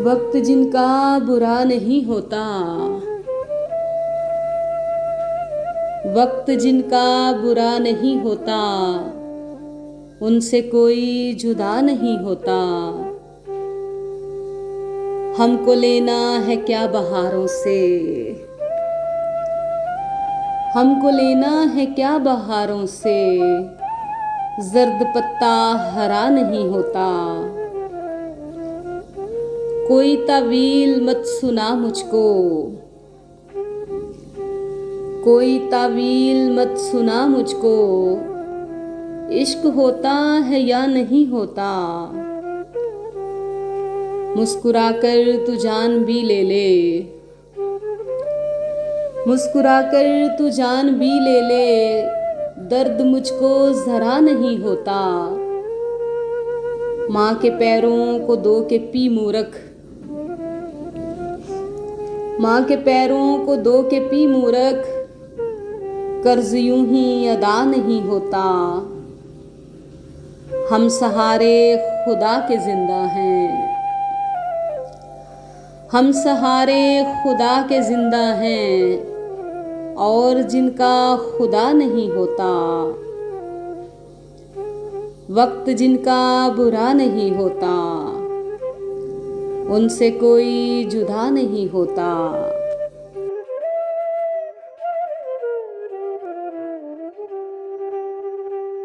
वक्त जिनका बुरा नहीं होता, वक्त जिनका बुरा नहीं होता, उनसे कोई जुदा नहीं होता। हमको लेना है क्या बहारों से, हमको लेना है क्या बहारों से, जर्द पत्ता हरा नहीं होता। कोई तावील मत सुना मुझको, कोई तावील मत सुना मुझको, इश्क होता है या नहीं होता। मुस्कुराकर तू जान भी ले ले, मुस्कुराकर तू जान भी ले ले, दर्द मुझको जरा नहीं होता। माँ के पैरों को दो के पी मूरख, माँ के पैरों को दो के पी मूरख, कर्ज यूं ही अदा नहीं होता। हम सहारे खुदा के जिंदा हैं, हम सहारे खुदा के जिंदा हैं, और जिनका खुदा नहीं होता। वक्त जिनका बुरा नहीं होता, उनसे कोई जुदा नहीं होता।